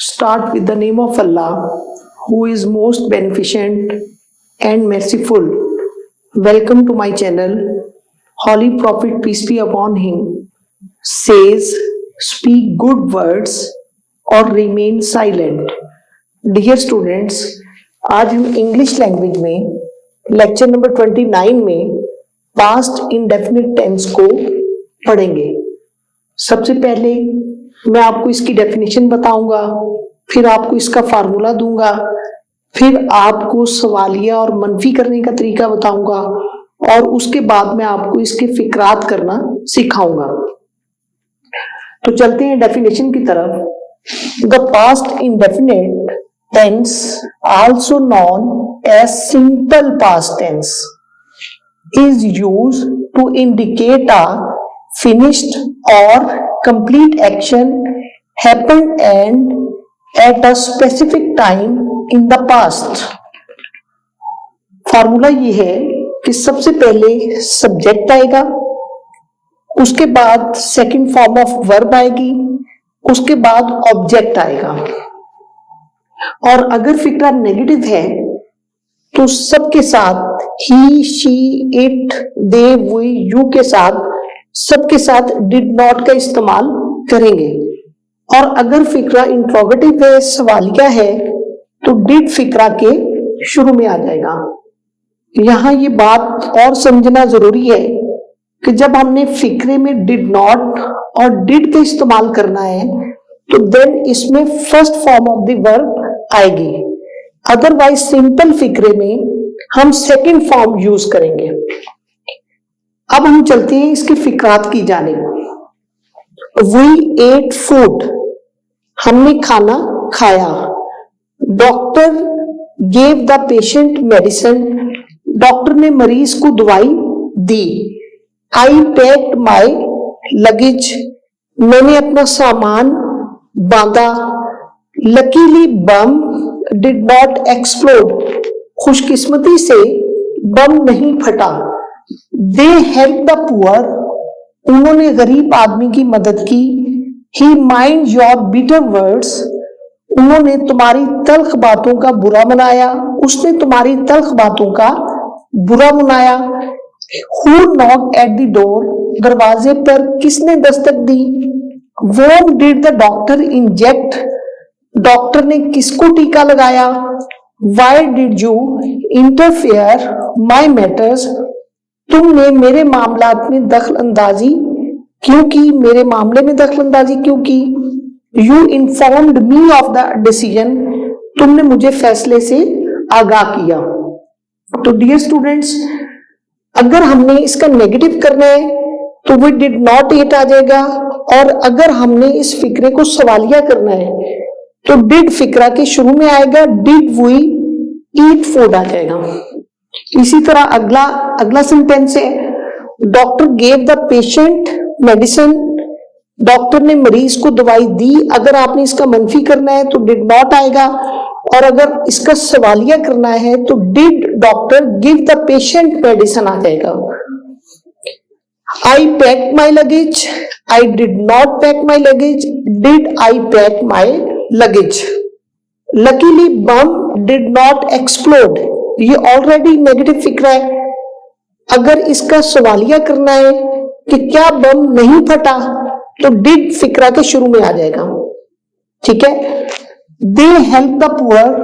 Start with the name of Allah, who is most beneficent and merciful. Welcome to my channel. Holy Prophet, peace be upon him, says, speak good words or remain silent. Dear students, आज हम English language में lecture number 29 में past indefinite tense को पढ़ेंगे। सबसे पहले मैं आपको इसकी डेफिनेशन बताऊंगा, फिर आपको इसका फार्मूला दूंगा, फिर आपको सवालिया और मनफी करने का तरीका बताऊंगा और उसके बाद मैं आपको इसके फिक्रात करना सिखाऊंगा। तो चलते हैं डेफिनेशन की तरफ। The past indefinite tense, also known as simple past tense, is used to indicate a finished or complete action happened and at a specific time in the past. Formula ये है कि सबसे पहले सब्जेक्ट आएगा, उसके बाद सेकंड फॉर्म ऑफ वर्ब आएगी, उसके बाद ऑब्जेक्ट आएगा। और अगर फिक्रा नेगेटिव है तो सबके साथ ही, she, it, they, we, you के साथ सबके साथ डिड नॉट का इस्तेमाल करेंगे। और अगर फिक्रा इंट्रोगेटिव है, सवालिया है, तो डिड फिक्रा के शुरू में आ जाएगा। यहां ये बात और समझना जरूरी है कि जब हमने फिक्रे में डिड नॉट और डिड का इस्तेमाल करना है तो देन इसमें first form of the verb आएगी। अदरवाइज सिंपल फिक्रे में हम सेकंड फॉर्म यूज करेंगे। अब हम चलते हैं इसके फिक्रात की जानिब। वी एट फूड, हमने खाना खाया। Doctor gave the patient medicine, doctor ने मरीज को दवाई दी। आई पैक्ड माई लगेज, मैंने अपना सामान बांधा। Luckily bomb did not explode, खुशकिस्मती से बम नहीं फटा। दे हेल्प द पुअर, उन्होंने गरीब आदमी की मदद की। ही माइंड योर बिटर वर्ड्स, उन्होंने तुम्हारी तल्ख बातों का बुरा मनाया, उसने तुम्हारी तल्ख बातों का बुरा मनाया। Who knock at the door, दरवाजे पर किसने दस्तक दी। Whom did the doctor inject, doctor ने किसको टीका लगाया। Why did you interfere my matters, तुमने मेरे मामलात में दखल अंदाजी क्यों की, मेरे मामले में दखल अंदाजी क्यों की। You informed me of the decision, तुमने मुझे फैसले से आगाह किया। तो डियर स्टूडेंट्स, अगर हमने इसका नेगेटिव करना है तो वो डिड नॉट एट आ जाएगा, और अगर हमने इस फिक्रे को सवालिया करना है तो डिड फिक्रा के शुरू में आएगा, डिड वी ईट फूड आ जाएगा। इसी तरह अगला सेंटेंस है, doctor gave the patient medicine, doctor ने मरीज को दवाई दी। अगर आपने इसका मनफी करना है तो डिड नॉट आएगा, और अगर इसका सवालिया करना है तो did doctor give the patient medicine आ जाएगा। I pack my luggage, I did not pack my luggage, did I pack my luggage. Luckily bomb did not explode, ये ऑलरेडी नेगेटिव फिक्रा है। अगर इसका सवालिया करना है कि क्या बम नहीं फटा तो डिड फिक्रा के शुरू में आ जाएगा। ठीक है। दे हेल्प द पुअर,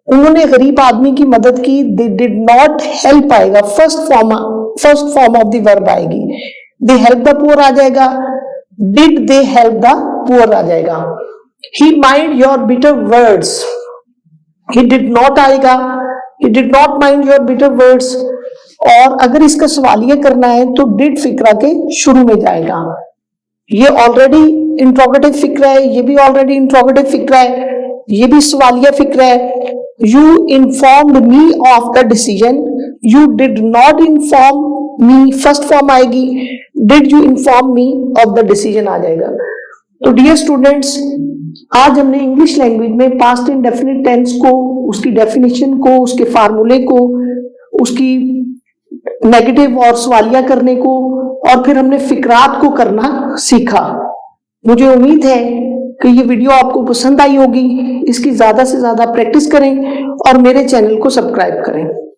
उन्होंने गरीब आदमी की मदद की। दे डिड नॉट हेल्प आएगा, first form of the verb आएगी। दे हेल्प द पुअर आ जाएगा, did they help the poor आ जाएगा। He mind your bitter words, he did not आएगा, he did not mind your bitter words। और अगर इसका सवालिया करना है तो did फिक्रा के शुरू में जाएगा। ये ऑलरेडी इंट्रोगेटिव फिक्रा है, ये भी ऑलरेडी इंट्रोगेटिव फिक्रा है, ये भी सवालिया फिक्रा है। You informed me of the decision, you did not inform me, first form आएगी। Did you inform me of the decision आ जाएगा। तो डियर स्टूडेंट्स, आज हमने इंग्लिश लैंग्वेज में पास्ट इंडेफिनिट टेंस को, उसकी डेफिनेशन को, उसके फार्मूले को, उसकी नेगेटिव और सवालिया करने को, और फिर हमने फिक्रात को करना सीखा। मुझे उम्मीद है कि ये वीडियो आपको पसंद आई होगी। इसकी ज्यादा से ज्यादा प्रैक्टिस करें और मेरे चैनल को सब्सक्राइब करें।